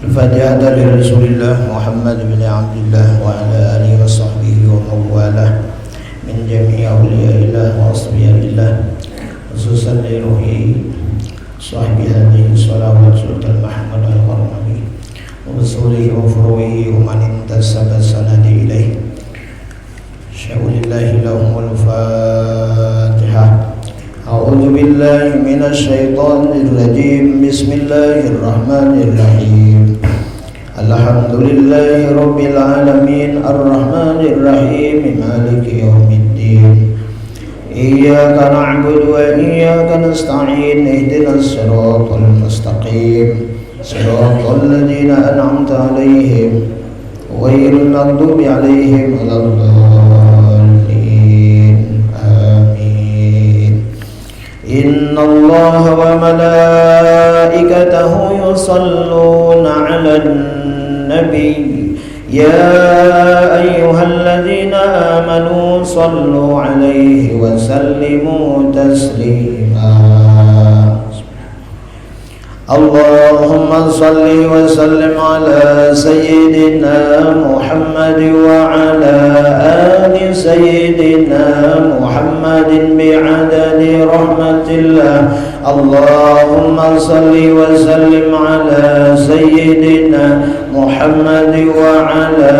الفاتحة لرسول الله محمد بن عبد الله وعلى آله وصحبه ومن والاه من جميع أولياء الله وأصفياء الله، خصوصا لروح صاحب هذه الصلوات سلطان محمد القرمي وبصوله وفروعه ومن انتسب السند إليه. شاء لله لهم الفاتحة. أعوذ بالله من الشيطان الرجيم. بسم الله الرحمن الرحيم. الحمد لله رب العالمين الرحمن الرحيم مالك يوم الدين. إياك نعبد وإياك نستعين. اهدنا الصراط المستقيم صراط الذين أنعمت عليهم غير المغضوب عليهم ولا الضالين. آمين. إن الله وملائكته يصلون على النبي يا أيها الذين آمنوا صلوا عليه وسلموا تسليما. اللهم صل وسلم على سيدنا محمد وعلى آل سيدنا محمد بعدد رحمة الله. اللهم صل وسلم على سيدنا محمد وعلى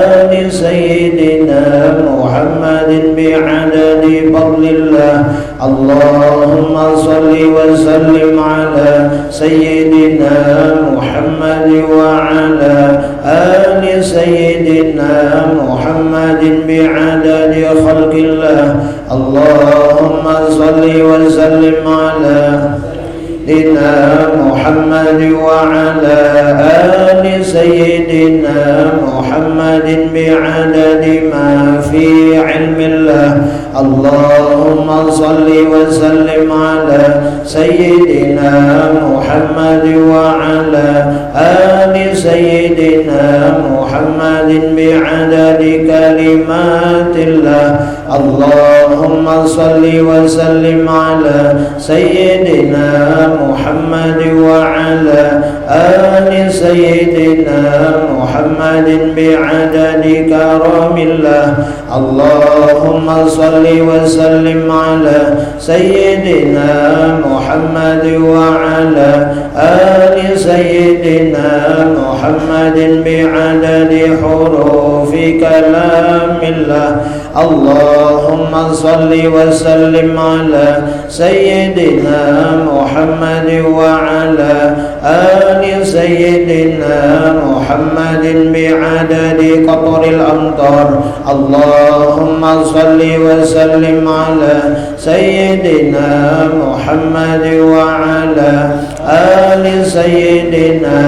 آل سيدنا محمد بعدد فضل الله. اللهم صل وسلم على سيدنا محمد وعلى آل سيدنا محمد بعدد خلق الله. اللهم صل وسلم على سيدنا محمد وعلى آل سيدنا محمد بعدد ما في علم الله. اللهم صل وسلم على سيدنا محمد وعلى آل سيدنا محمد بعدد كلمات الله. اللهم صل وسلم على سيدنا محمد وعلى آل سيدنا محمد بعدد كرم الله. اللهم صل وسلم على سيدنا محمد وعلى آل سيدنا محمد بعدد حروف كلام الله. اللهم صل وسلم على سيدنا محمد وعلى آل سيدنا محمد بعدد قطر الأمطار. اللهم صل وسلم على سيدنا محمد وعلى آل سيدنا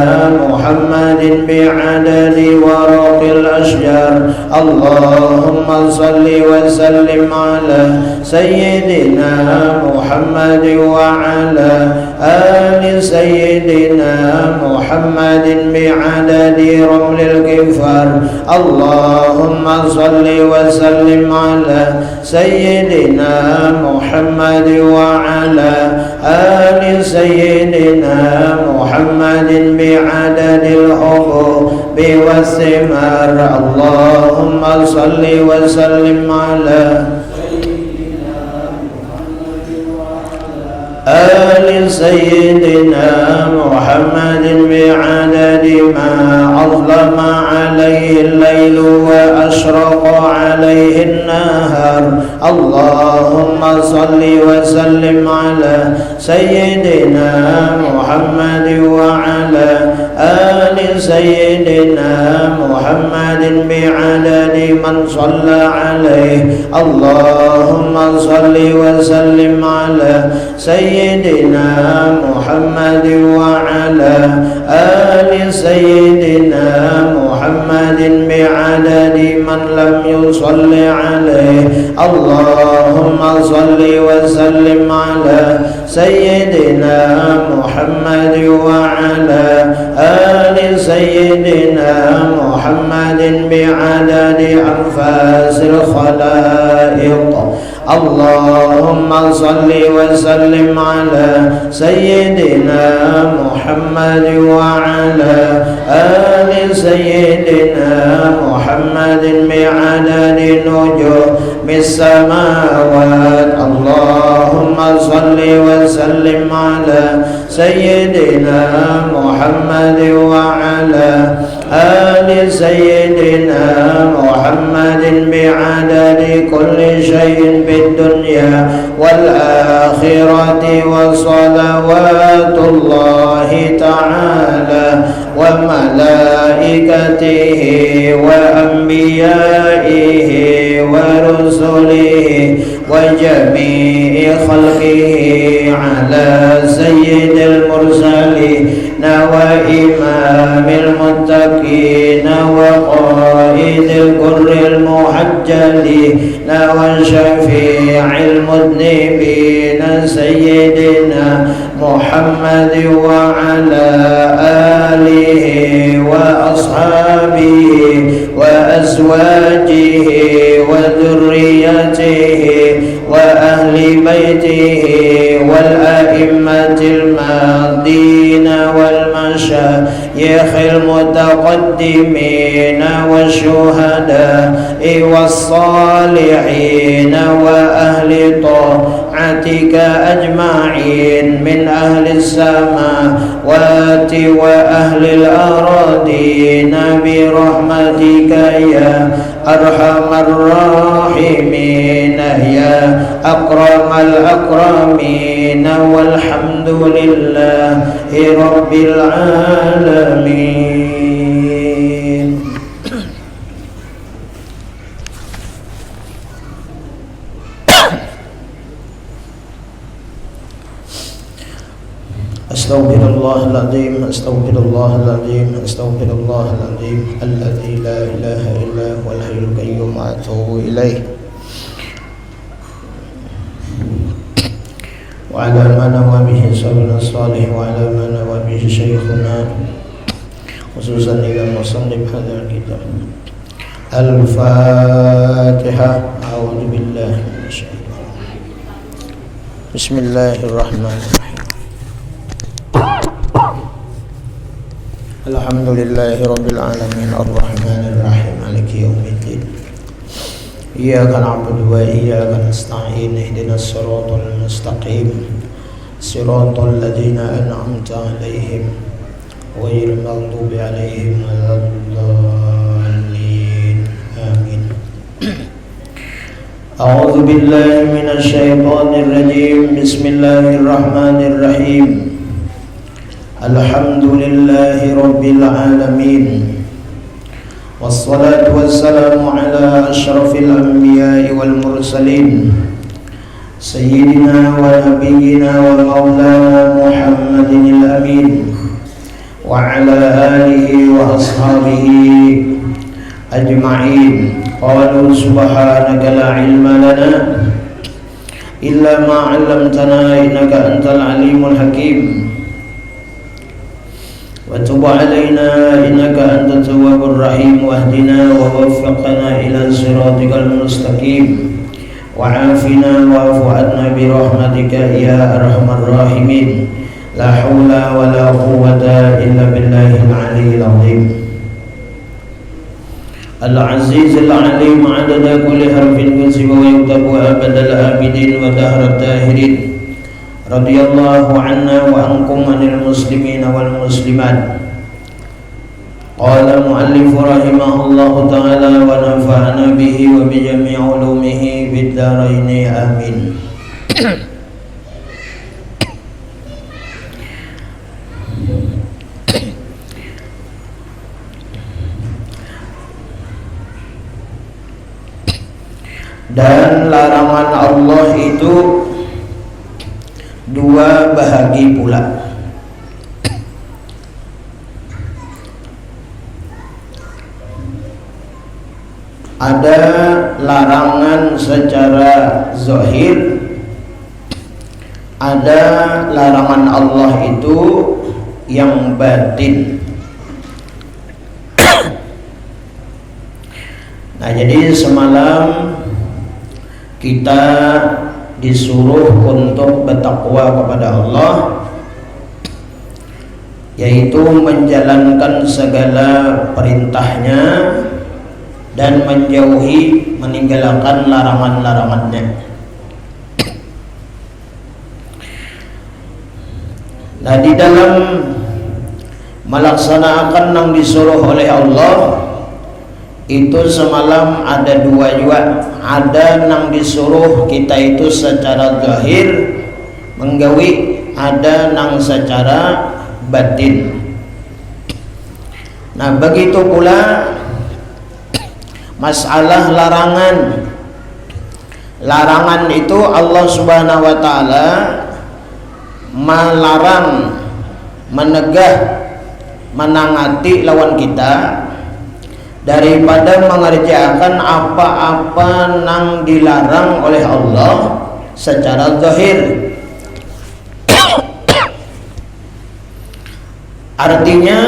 محمد بعدد ورق الأشجار. اللهم صل وسلم على سيدنا محمد وعلى آل سيدنا محمد بعدد رمل الكفار. اللهم صل وسلم على سيدنا محمد وعلى آل سيدنا محمد بعدد الحبوب والثمار. اللهم صل وسلم على آل سيدنا محمد بعدد ما أظلم عليه الليل وأشرق عليه النهار. اللهم صل وسلم على سيدنا محمد وعلى آل سيدنا محمد بعدد من صلى عليه. اللهم صل وسلم على سيدنا محمد وعلى آل سيدنا محمد بعدد من لم يصل عليه. اللهم صل وسلم على سيدنا محمد وعلى آل سيدنا محمد محمد بعدد أنفاس الخلائق. اللهم صل وسلم على سيدنا محمد وعلى آل سيدنا محمد بعدد نجوم السماوات. اللهم صل وسلم على سيدنا محمد وعلى آل سيدنا محمد بعدد كل شيء في الدنيا والآخرة. وصلوات الله تعالى وملائكته وأنبيائه ورسله وجميع خلقه على سيد المرسلين وإمام المتقين وقائد الكر المحجلين وشفيع المذنبين سيدنا محمد وعلى آله وأصحابه وأزواجه وذريته وأهل بيته والأئمة الماضين والمشايخ المتقدمين والشهداء والصالحين وأهل طاعتك أجمعين من أهل السماوات وأهل الأراضين برحمتك يا أرحم الراحمين يا أكرم الأكرمين. والحمد لله رب العالمين. أستغفر الله العظيم أستغفر الله العظيم أستغفر الله العظيم الذي لا إله إلا هو الحي القيوم وأتوب إليه. وعلى ما نوى به سبيل الصالح وعلى ما نوى به شيخنا خصوصا إلى مصنف هذا الكتاب. الفاتحة. أعوذ بالله من الشيطان. بسم الله الرحمن الرحيم. Alhamdulillahi rabbil alamin arrahmanir rahim maliki yaumiddin. Iyyaka na'budu wa iyyaka nasta'in ihdinas siratal mustaqim siratal ladzina an'amta 'alaihim ghairil maghdubi 'alaihim waladdallin. Amin. A'udzu billahi minasy syaithanir rajim. Bismillahirrahmanirrahim. Alhamdulillahi rabbil alamin. Wassalatu wassalamu ala asyrafil anbiya'i wal mursalin sayyidina wa nabiyyina wa maulana Muhammadin al-amin wa ala alihi wa ashabihi ajma'in. Qalu subhanaka la ilma lana illa ma 'allamtana innaka antal alimul hakim. وتب علينا إنك أنت التواب الرحيم واهدنا ووفقنا إلى صراطك المستقيم وعافنا واعف عنا برحمتك يا أرحم الراحمين. لا حول ولا قوة إلا بالله العلي العظيم العزيز العليم عدد كل حرف كتب ويكتب أبد الآبدين ودهر الداهرين. Radhiyallahu anna wa ankum anil muslimin wal muslimat. Qala mu'allifu rahimahullahu ta'ala wa nafa'ana bihi wa bi jami'i ulumihi bid dharaini amin. Dan larangan Allah itu dua bahagi pula. Ada larangan secara zahir, ada larangan Allah itu yang batin. Nah, jadi semalam kita disuruh untuk bertakwa kepada Allah, yaitu menjalankan segala perintahnya dan meninggalkan larangan-larangannya. Nah, di dalam melaksanakan yang disuruh oleh Allah itu semalam ada dua juga. Ada yang disuruh kita itu secara zahir menggawi, ada yang secara batin. Nah, begitu pula masalah larangan. Larangan itu Allah Subhanahu wa taala melarang, menegah, menangati lawan kita daripada mengerjakan apa-apa yang dilarang oleh Allah secara zahir. Artinya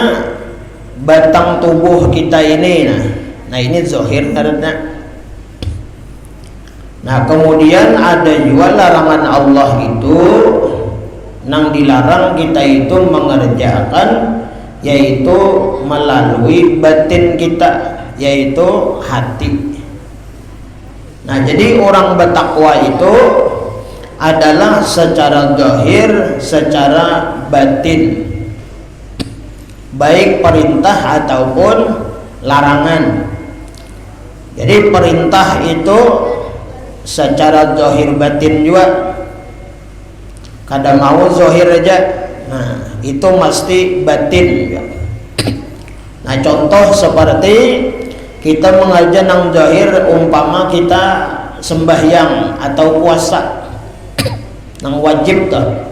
batang tubuh kita ini, nah ini zahir karena. Nah, kemudian ada juga larangan Allah itu yang dilarang kita itu mengerjakan, yaitu melalui batin kita, yaitu hati. Nah, jadi orang bertakwa itu adalah secara zahir, secara batin, baik perintah ataupun larangan. Jadi perintah itu secara zahir batin juga. Kadang mau zahir aja, nah itu mesti batin. Nah, contoh seperti kita mengajar nang zahir, umpama kita sembahyang atau puasa nang wajib tuh.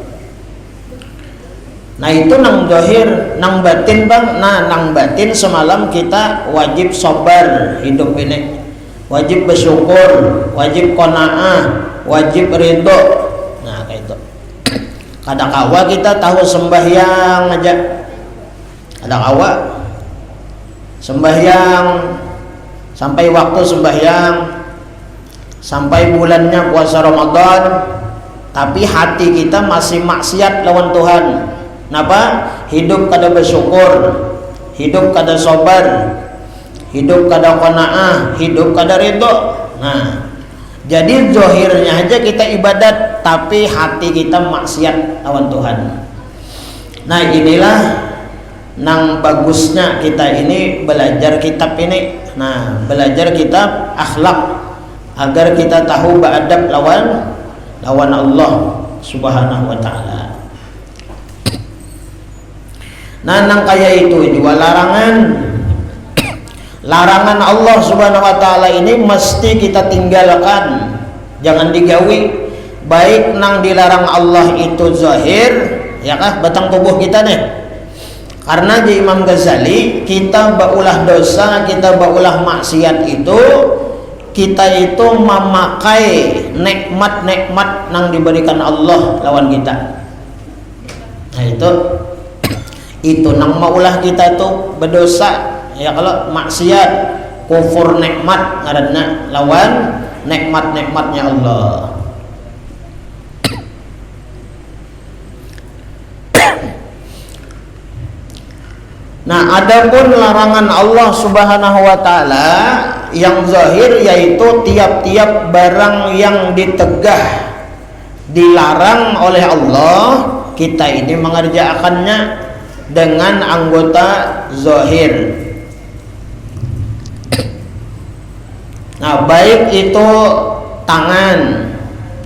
Nah, itu nang zahir, nang batin bang. Nah, nang batin semalam kita wajib sabar hidup ini, wajib bersyukur, wajib qanaah, wajib ridho. Nah, kayak itu. Kadang-kala kita tahu sembahyang aja, kadang-kala sembahyang sampai waktu sembahyang, sampai bulannya puasa Ramadan, tapi hati kita masih maksiat lawan Tuhan. Kenapa? Hidup kada bersyukur, hidup kada sabar, hidup kada qanaah, hidup kada ridho. Nah, jadi zahirnya aja kita ibadat, tapi hati kita maksiat lawan Tuhan. Nah, inilah nang bagusnya kita ini belajar kitab ini. Nah, belajar kitab akhlak agar kita tahu beradab lawan Allah Subhanahu wa taala. Nah, nang kaya itu juga larangan Allah Subhanahu wa taala ini mesti kita tinggalkan, jangan digawi. Baik nang dilarang Allah itu zahir, ya kah, batang tubuh kita nih. Karena di Imam Ghazali, kita baulah dosa, kita baulah maksiat itu, kita itu memakai nikmat-nikmat nang diberikan Allah lawan kita. Nah, itu nang maulah kita itu berdosa. Ya, kalau maksiat, kufur nikmat karena lawan nikmat-nikmatnya Allah. Nah, adapun larangan Allah Subhanahu wa taala yang zahir, yaitu tiap-tiap barang yang ditegah, dilarang oleh Allah, kita ini mengerjakannya dengan anggota zahir. Nah, baik itu tangan,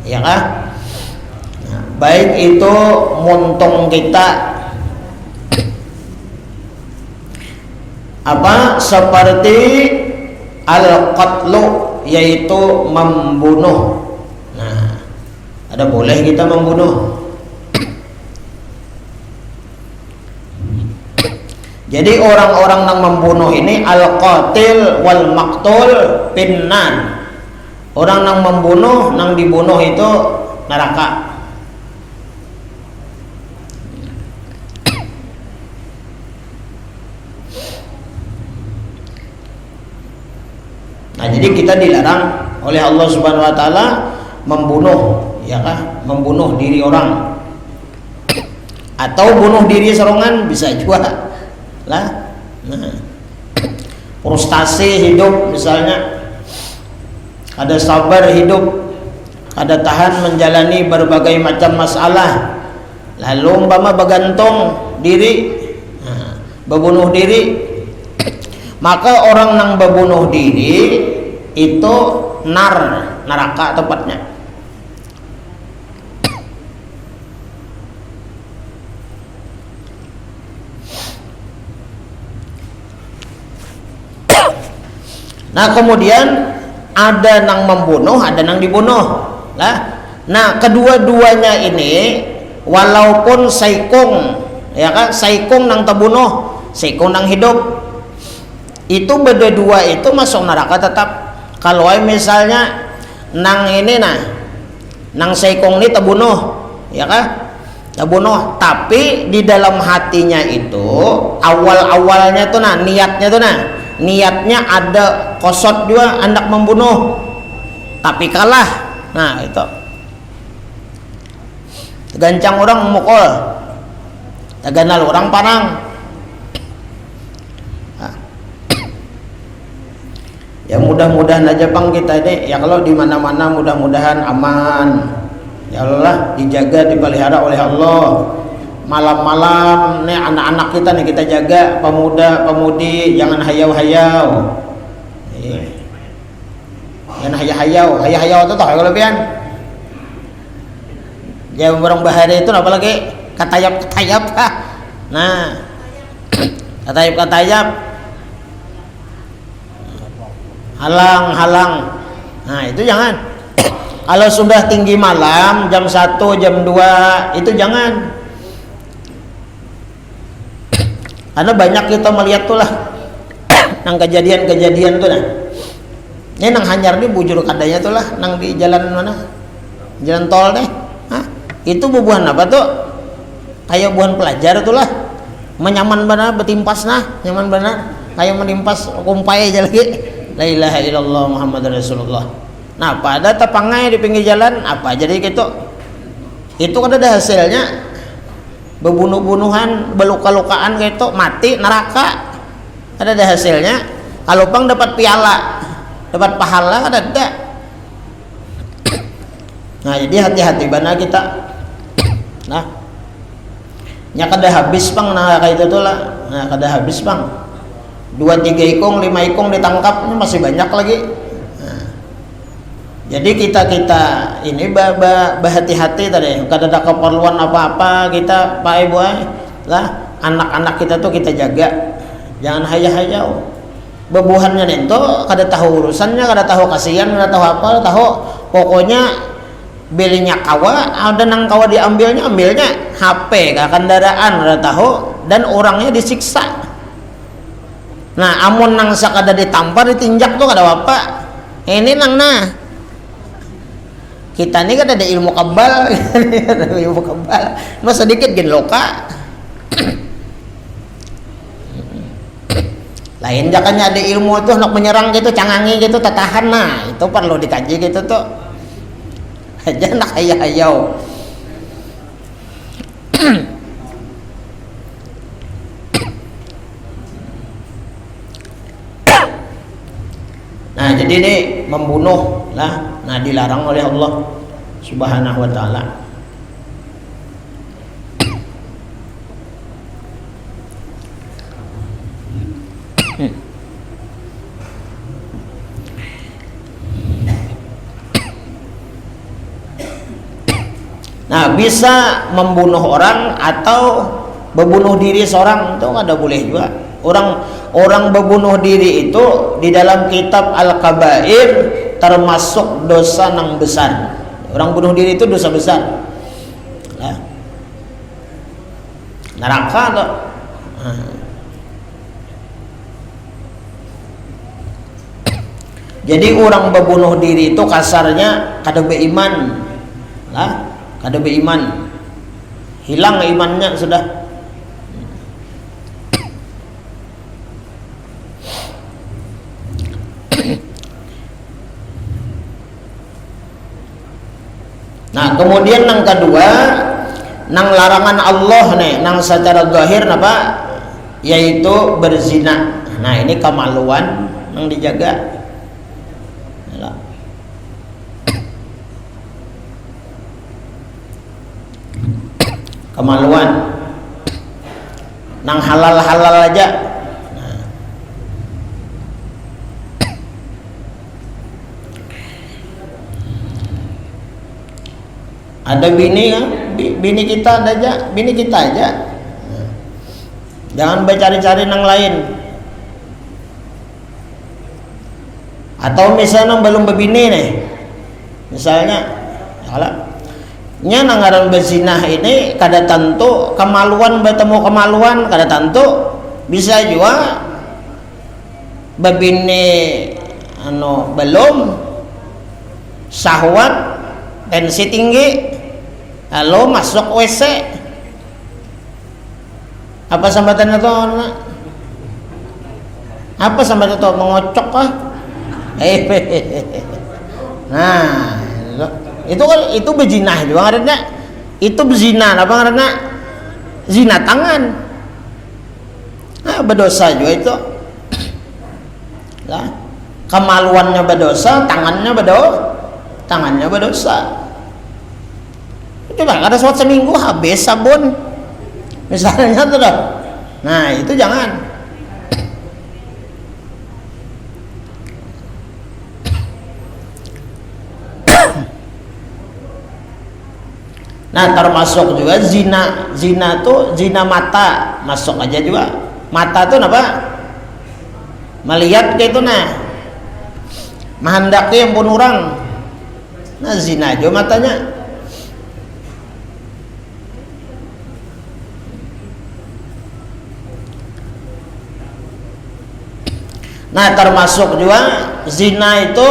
ya kan? Nah, baik itu muntung kita, seperti al-qatlu, yaitu membunuh. Nah, ada boleh kita membunuh. Jadi orang-orang yang membunuh ini al-qatil wal maqtul finnar. Orang yang membunuh, yang dibunuh itu neraka. Nah, jadi kita dilarang oleh Allah Subhanahu wa taala membunuh, ya kan? Membunuh diri orang. Atau bunuh diri serongan bisa juga. Lah. Nah. Frustasi hidup misalnya. Ada sabar hidup, ada tahan menjalani berbagai macam masalah, lalu umpama bergantung diri, berbunuh diri, maka orang yang berbunuh diri itu neraka tempatnya. Nah, kemudian ada yang membunuh, ada yang dibunuh. Nah, kedua-duanya ini walaupun saikung, ya kan, saikung nang terbunuh, saikung nang hidup, itu berdua itu masuk neraka tetap. Kalau misalnya nang ini nang saikung ini terbunuh, ya kan, terbunuh, tapi di dalam hatinya itu awal-awalnya tuh niatnya ada kosot juga hendak membunuh, tapi kalah. Nah, itu gancang orang mukul, ganal orang parang. Nah. Ya mudah-mudahan aja Bang kita ini, ya kalau di mana-mana mudah-mudahan aman. Ya Allah, dijaga, dipelihara oleh Allah. Malam-malam nih anak-anak kita nih kita jaga, pemuda-pemudi jangan hayau-hayau. Jangan hayau itu tahu kelebihan. Jangan barang bahari itu apalagi katayap. Nah, katayap. Halang. Nah, itu jangan. Kalau sudah tinggi malam jam 1, jam 2 itu jangan. Karena banyak kita melihat tuh lah nang kejadian tuh nah. Ini nang hanyar nih bujur kadanya tuh lah nang di jalan mana? Jalan tol deh. Hah? Itu bubuhan apa tuh? Kayak bubuhan pelajar tuh lah. Menyaman benar betimpas nyaman benar. Kayak menimpas kumpai aja lagi. La ilaha illallah Muhammad Rasulullah. Nah, pada tepangai di pinggir jalan apa jadi gitu. Itu kan ada hasilnya. Bebunuh-bunuhan, beluka-lukaan gitu, mati neraka. Ada hasilnya. Kalau Bang dapat piala, dapat pahala ada. Nah, jadi hati-hati bana kita. Nah, nya kada habis Bang kayak itu tuh lah. Nah, kada habis Bang. 2-3 ikung, 5 ikung ditangkap, ini masih banyak lagi. Nah, jadi kita ini berhati-hati tadi. Kada ada keperluan apa-apa kita Pak Ibu lah, anak-anak kita tuh kita jaga. Jangan hayau-hayau. Bebuhannya itu kada tahu urusannya, kada tahu kasihan, kada tahu apa, tahu pokoknya belinya kawa, ada nang kawa ambilnya HP, kendaraan, kada tahu, dan orangnya disiksa. Nah, amun nang sakada ditampar ditinjak tuh kada apa. Ini nang kita ini kan ada ilmu kebal, mas sedikit gin loka. Lain jangannya ada ilmu itu nak menyerang gitu, cangangi gitu, tatahan. Nah, itu perlu dikaji gitu tuh. Aja nak hayau. Nah, jadi ini membunuh lah. Nah, dilarang oleh Allah Subhanahu wa taala. Nah, bisa membunuh orang atau membunuh diri seorang itu ada boleh juga. Orang berbunuh diri itu di dalam kitab Al-Kabair termasuk dosa yang besar. Orang bunuh diri itu dosa besar. Nah, neraka tuh. Jadi orang berbunuh diri itu kasarnya kada beriman. Lah, kada beriman. Hilang imannya sudah. Nah kemudian yang kedua, nang larangan Allah nih, nang secara zahir apa? Yaitu berzina. Nah ini kemaluan yang dijaga. Kemaluan nang halal-halal aja. Nah. Ada bini kan, bini kita ada aja, bini kita aja. Nah. Jangan cari-cari nang lain. Atau misalnya belum berbini nih, misalnya kalau nya nanggaran berzinah ini kada tentu kemaluan bertemu kemaluan, kada tentu bisa juga bebini belum syahwat tensi tinggi lalu masuk WC apa sambatannya tuh apa sambatannya tuh mengocok kah nah itu kan itu bezinah juga ngaranna itu berzina apa ngaranna zina tangan nah berdosa juga itu lah kemaluannya berdosa tangannya berdosa coba ada sholat seminggu habis sabun misalnya tuh dah. Nah itu jangan. Nah termasuk juga zina tuh zina mata masuk aja juga. Mata tuh apa? Melihat kayak itu nah mahendaki yang pun orang. Nah zina aja matanya. Nah termasuk juga zina itu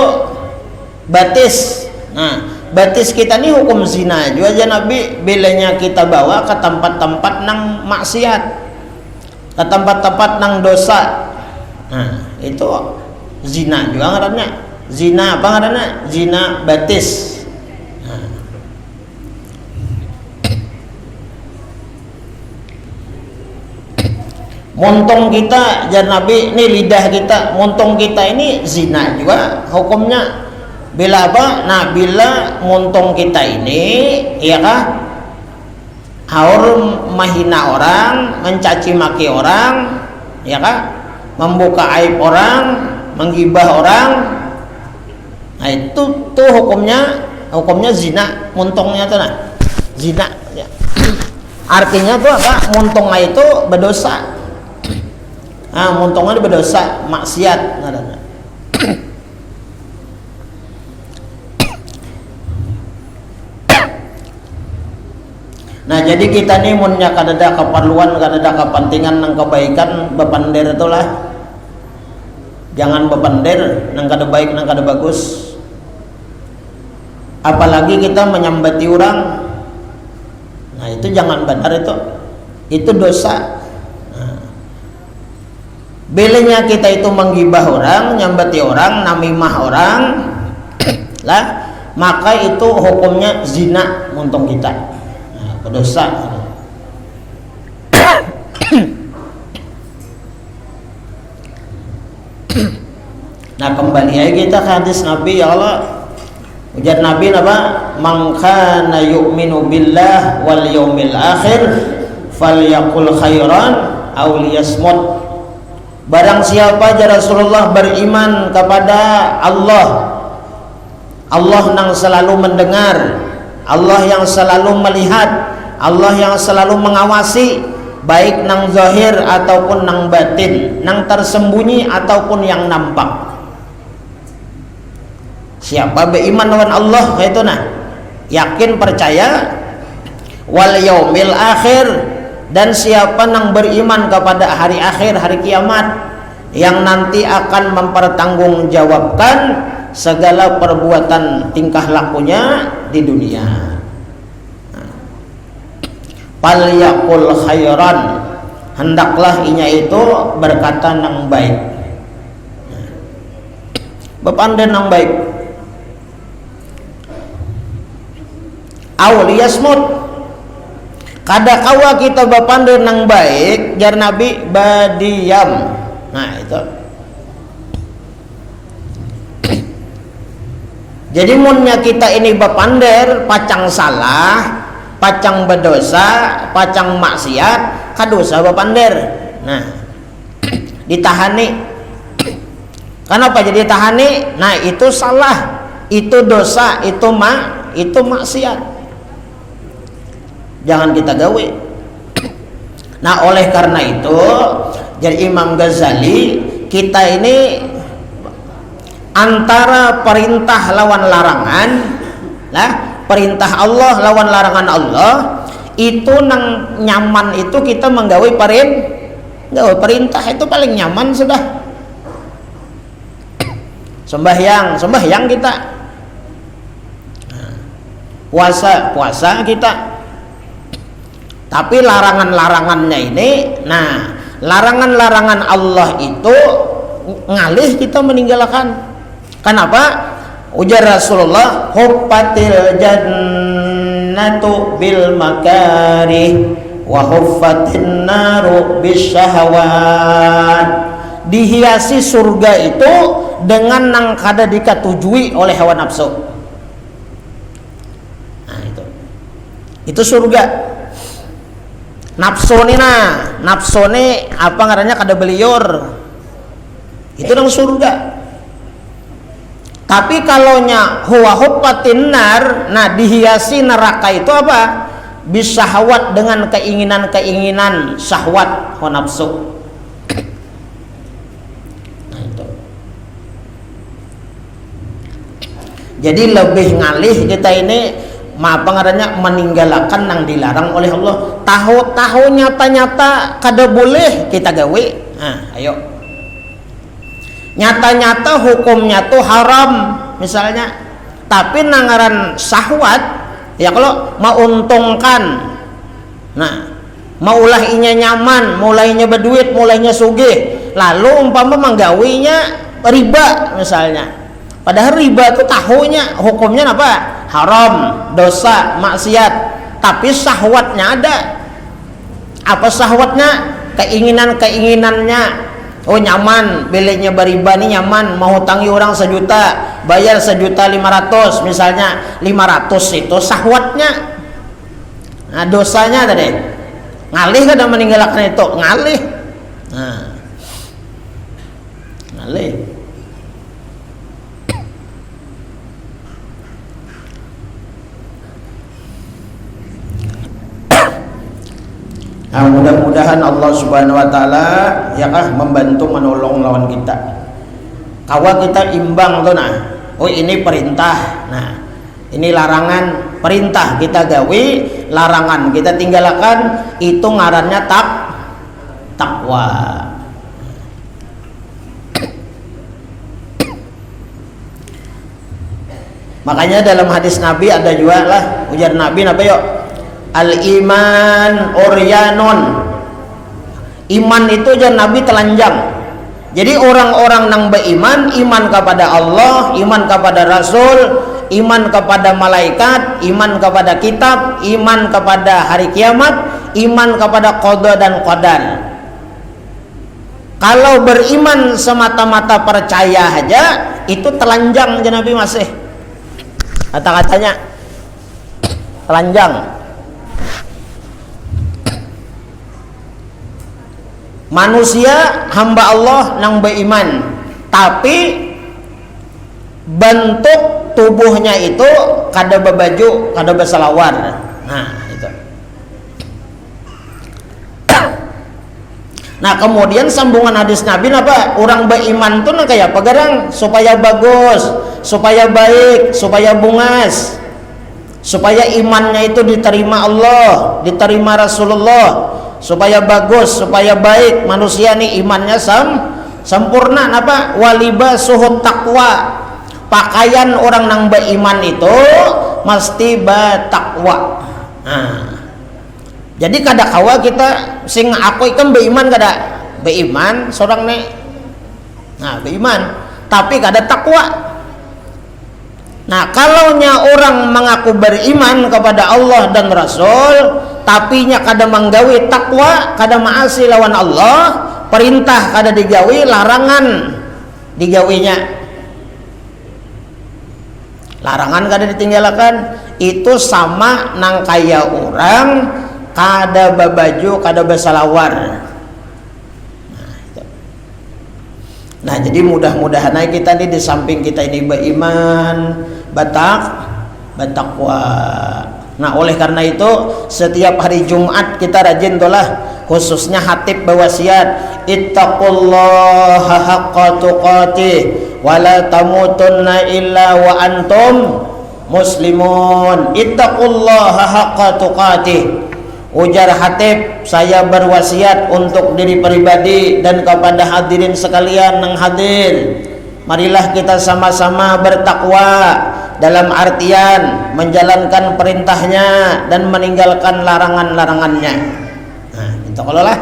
batis. Nah batis kita ini hukum zina juga aja Nabi bilanya kita bawa ke tempat-tempat nang maksiat, ke tempat-tempat nang dosa. Nah itu zina juga ngarannya. Zina apa ngarannya? Zina batis. Nah. Montong kita jar Nabi ini lidah kita, montong kita ini zina juga hukumnya. Bila apa? Nah bila montong kita ini ya kah haur menghina orang, mencaci maki orang ya kah, membuka aib orang, menggibah orang, nah itu tuh hukumnya zina montongnya tuh nah zina ya. Artinya tuh apa? Montongnya itu berdosa. Nah montongnya berdosa maksiat nah. Nah jadi kita nih munnya kadada keperluan kadada kepentingan nang kebaikan bepander itulah jangan bepander nang kada baik nang kada bagus apalagi kita menyambati orang nah itu jangan benar itu dosa. Nah, bilanya kita itu menggibah orang nyambati orang namimah orang lah maka itu hukumnya zina muntung kita berdosa. Nah kembali aja kita ke hadis Nabi ya Allah ujar Nabi apa man kana yu'minu billah wal yaumil akhir falyaqul khairan aw liyasmut. Barang siapa ya Rasulullah beriman kepada Allah yang selalu mendengar, Allah yang selalu melihat, Allah yang selalu mengawasi baik nang zahir ataupun nang batin, nang tersembunyi ataupun yang nampak. Siapa beriman dengan Allah itu nah yakin percaya wal yaumil akhir dan siapa nang beriman kepada hari akhir hari kiamat yang nanti akan mempertanggungjawabkan segala perbuatan tingkah lakunya di dunia. Falyaqul khairan hendaklah inya itu berkata nang baik. Bepandai nang baik. Auliyasmut kada kawa kita bapandir nang baik jar Nabi badiam. Nah itu. Jadi munnya kita ini bapander pacang salah, pacang berdosa, pacang maksiat, kadosa bapander. Nah, ditahani. Kenapa jadi tahani? Nah, itu salah, itu dosa, itu maksiat. Jangan kita gawe. Nah, oleh karena itu, jadi Imam Ghazali, kita ini antara perintah lawan larangan, lah perintah Allah lawan larangan Allah, itu nang nyaman itu kita menggawe perintah itu paling nyaman sudah. Sembahyang kita, puasa kita. Tapi larangan-larangannya ini, nah larangan-larangan Allah itu ngalih kita meninggalkan. Kenapa? Ujar Rasulullah, huffatil jannatu bil makarih wa huffatin naru bisyahawat. Dihiasi surga itu dengan nang kada dikatujui oleh hawa nafsu. Nah itu surga. Nafsu ni apa ngarannya kada beliur. Itu nang surga. Tapi kalau nya huwa huffatin nar, nah dihiasi neraka itu apa? Bisyahawat dengan keinginan-keinginan syahwat hawa nafsu. Nah itu. Jadi lebih ngalih kita ini apa ngarannya meninggalkan yang dilarang oleh Allah. Tahu nyata-nyata kada boleh kita gawe. Nah, ayo. Nyata-nyata hukumnya tuh haram misalnya, tapi nangaran syahwat ya kalau menguntungkan, nah maulahnya nyaman, mulainya berduit, mulainya sugih, lalu umpama menggawinya riba misalnya, padahal riba itu tahunya hukumnya apa? Haram, dosa, maksiat, tapi syahwatnya ada. Apa syahwatnya? Keinginannya. Oh nyaman, belinya beriba nih nyaman, mau hutangi orang 1 juta, bayar 1.500.000 misalnya, 500 itu syahwatnya. Nah dosanya tadi ngalih kada meninggalkan itu, ngalih. Nah, ngalih. Nah, mudah-mudahan Allah Subhanahu wa taala ya membantu menolong lawan kita. Kawa kita imbang tuh nah. Oh ini perintah. Nah, ini larangan, perintah kita gawe, larangan kita tinggalkan, itu ngarannya takwa. Makanya dalam hadis Nabi ada juga lah, ujar Nabi apa yuk? Al-iman uryanun. Iman itu jangan Nabi telanjang. Jadi orang-orang nang beriman, iman kepada Allah, iman kepada Rasul, iman kepada malaikat, iman kepada kitab, iman kepada hari kiamat, iman kepada qada dan qadar. Kalau beriman semata-mata percaya aja, itu telanjang jangan Nabi masih. Kata-katanya telanjang. Manusia hamba Allah nang beriman, tapi bentuk tubuhnya itu kada berbaju, kada berselawar. Nah itu. Nah kemudian sambungan hadis Nabi apa? Orang beriman tuh kayak apa garang? Supaya bagus, supaya baik, supaya bungas, supaya imannya itu diterima Allah, diterima Rasulullah, supaya bagus, supaya baik, manusia nih imannya sempurna. Apa? Waliba suhut takwa. Pakaian orang nang beriman itu mesti bertakwa. Nah, jadi kada kawa kita sing aku ikan beriman kada beriman seorang nih. Nah beriman tapi kada takwa. Nah, kalaunya orang mengaku beriman kepada Allah dan Rasul, tapi nya kada manggawi takwa, kada maasi lawan Allah, perintah kada digawi, larangan digawinya. Larangan kada ditinggalkan, itu sama nang kaya orang kada babaju, kada basalawar. Nah, jadi mudah-mudahan kita nih di samping kita ini beriman, bertakwa. Nah, oleh karena itu setiap hari Jumat kita rajin tolah, khususnya hatib berwasiat, ittaqullaha haqqa tuqatih wa la tamutunna illa wa antum muslimun. Ittaqullaha haqqa tuqatih. Ujar hatib, saya berwasiat untuk diri pribadi dan kepada hadirin sekalian yang hadir, marilah kita sama-sama bertakwa dalam artian menjalankan perintahnya dan meninggalkan larangan-larangannya. Nah, itu kalau lah.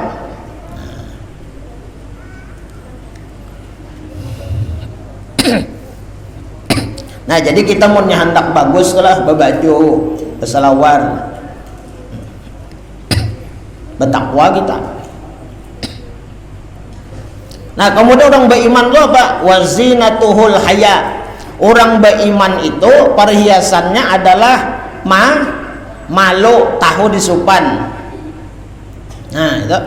Nah, jadi kita mau hendak bagus lah, berbaju, berselawar, bertakwa kita. Nah, kemudian orang beriman itu apa? Wazinatuhul haya. Orang beriman itu perhiasannya adalah malu, tahu disupan. Nah, itu.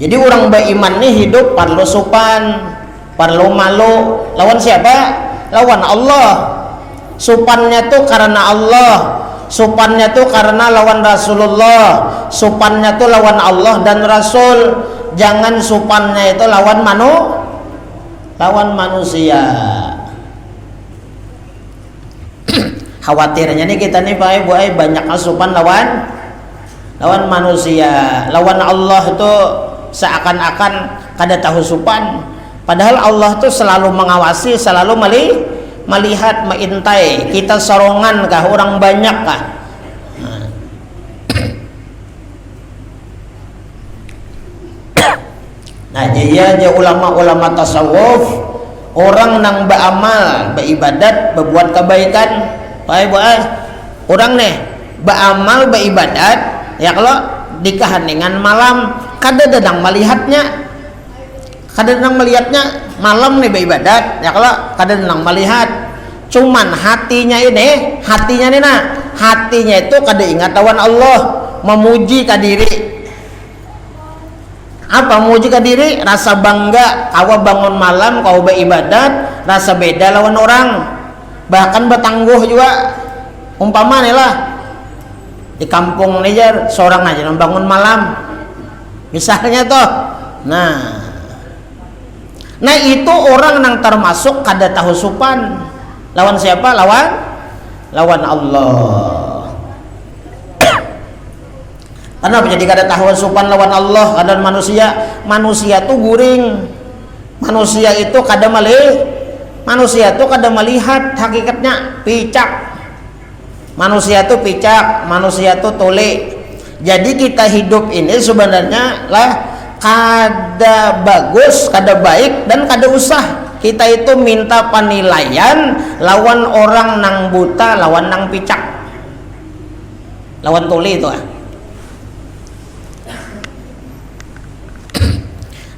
Jadi orang beriman ini hidup perlu supan, perlu malu. Lawan siapa? Lawan Allah. Supannya tuh karena Allah. Supannya tuh karena lawan Rasulullah, supannya tuh lawan Allah dan Rasul. Jangan supannya itu lawan manusia. Khawatirnya nih kita nih Pak Ibu banyak asupan lawan manusia. Lawan Allah itu seakan-akan kada tahu supan. Padahal Allah tuh selalu mengawasi, selalu melihat, mengintai kita sorongan kah, orang banyak kah. Nah, jadi ulama-ulama tasawuf, orang nang beramal, beribadat, berbuat kebaikan, baik orang nih beramal, beribadat, ya kalau di keheningan malam kada dedang melihatnya. Kada nang melihatnya malam nih beribadat, ya kalau kada nang melihat, cuman hatinya nih hatinya itu kada ingat lawan Allah, memuji ka diri. Apa memuji ka diri? Rasa bangga, kau bangun malam, kau beribadat, rasa beda lawan orang, bahkan bertangguh juga. Umpama nih lah di kampung nih jar, seorang aja yang bangun malam, misalnya toh. Nah itu orang yang termasuk kada tahu supan lawan siapa? Lawan Allah. Kenapa jadi kada tahu supan lawan Allah kada manusia? Manusia tuh guring. Manusia itu kada melihat hakikatnya, picak. Manusia tuh picak, manusia tuh tuli. Jadi kita hidup ini sebenarnya lah kada bagus, kada baik dan kada usah kita itu minta penilaian lawan orang nang buta, lawan nang picak, lawan tuli itu.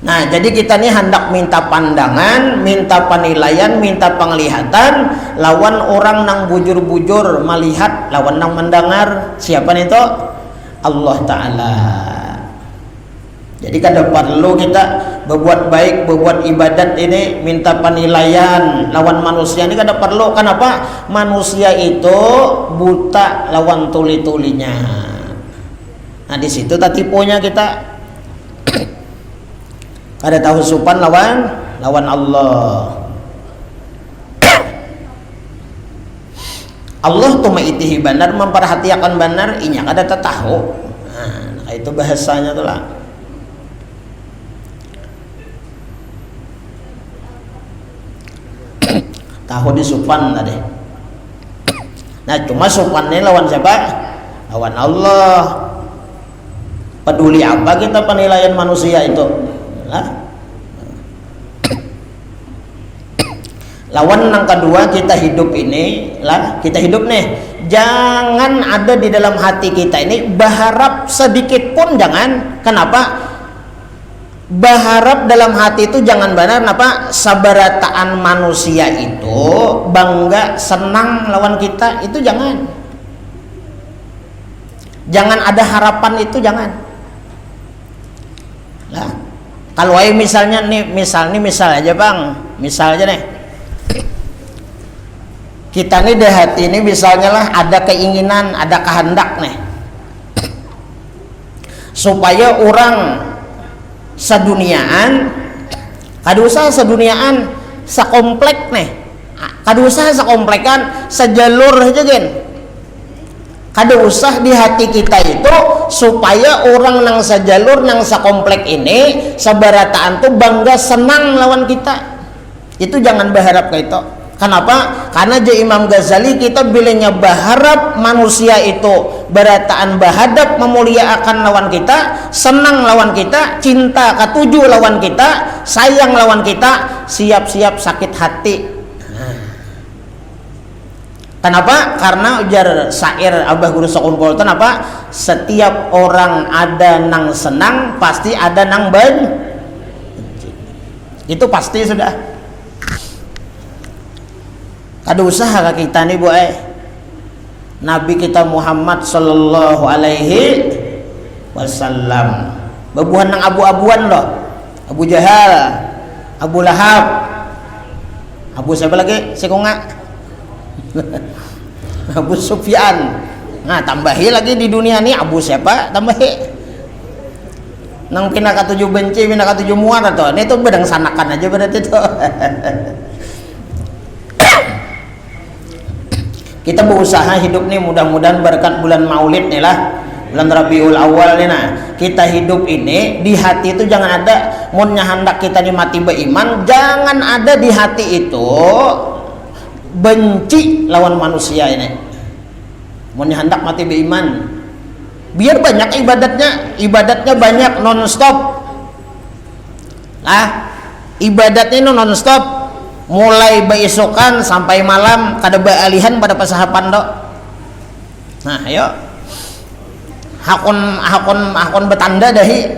Nah, jadi kita nih hendak minta pandangan, minta penilaian, minta penglihatan lawan orang nang bujur-bujur melihat, lawan nang mendengar. Siapa itu? Allah Ta'ala. Jadi kada perlu kita berbuat baik, berbuat ibadat ini minta penilaian lawan manusia, ini kada perlu. Kenapa? Manusia itu buta lawan tuli-tulinya. Nah, di situ tipunya kita. Kada tahu supan lawan Allah. Allah tuh maitihi benar, memperhatikan benar, inya kada tahu. Nah, itu bahasanya tuh lah. Tahu di supan tadi. Nah, cuma supannya lawan siapa? Lawan Allah. Peduli apa kita penilaian manusia itu? Lawan yang kedua, kita hidup ini lah, kita hidup nih, jangan ada di dalam hati kita ini berharap sedikit pun, jangan. Kenapa? Berharap dalam hati itu jangan benar. Kenapa? Sabarataan manusia itu bangga senang lawan kita, itu jangan. Jangan ada harapan itu, jangan. Lah, kalau misalnya nih, misal aja bang, misal aja nih, kita nih di hati ini misalnya lah ada keinginan, ada kehendak nih, supaya orang seduniaan, kada usah seduniaan, sekomplek nih, kada usah sekomplekan, sejalur aja gen, kada usah di hati kita itu supaya orang nang sejalur, nang sekomplek ini, sebarataan tuh bangga senang lawan kita, itu jangan berharap kayak itu. Kenapa? Karena Imam Ghazali kita bilangnya berharap manusia itu berataan bahadap memuliakan lawan kita, senang lawan kita, cinta ketujuh lawan kita, sayang lawan kita, siap-siap sakit hati. Kenapa? Karena ujar syair Abah Guru Sokumpol itu apa? Setiap orang ada nang senang, pasti ada nang benci. Itu pasti sudah. Ada usaha kita nih bu, Nabi kita Muhammad Sallallahu Alaihi Wasallam bebuhan nang abu-abuan loh, Abu Jahal, Abu Lahab, Abu siapa lagi? Sikunga Abu Sufyan. Nah tambahi lagi di dunia nih Abu siapa? Tambahi nang pindah ketujuh benci, pindah ketujuh muar atau ini tuh bedang sanakan aja berarti tuh. Kita berusaha hidup nih, mudah-mudahan berkat bulan Maulid nih lah, bulan Rabiul Awal nih, nah kita hidup ini di hati itu jangan ada, munnya hendak kita dimati beriman, jangan ada di hati itu benci lawan manusia ini. Munnya hendak mati beriman, biar banyak ibadatnya banyak non-stop lah, ibadatnya non-stop, mulai beisukan sampai malam, kada beralihan pada pasahapan dok. Nah ayo hakun betanda dahi.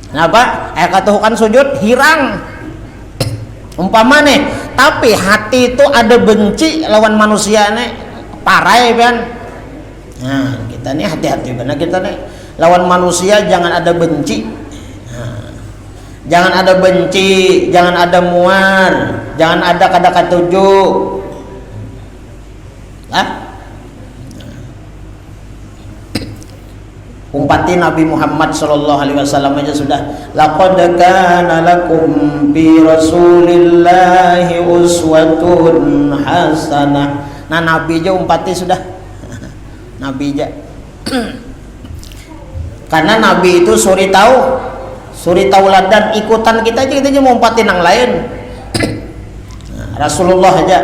Kenapa? Katuhukan sujud hirang umpama nih, tapi hati itu ada benci lawan manusia nih, parai kan. Nah kita nih hati-hati benar, kita nih lawan manusia jangan ada benci. Jangan ada benci, jangan ada muar, jangan ada kada ketujuh. Umpati Nabi Muhammad Sallallahu Alaihi Wasallam aja sudah. Laqad kana lakum bi Rasulillahi uswatun hasanah. Nah Nabi aja umpati sudah. Nabi aja. Karena Nabi itu suri tauladan, ikutan kita aja mau umpatin yang lain. Nah, Rasulullah aja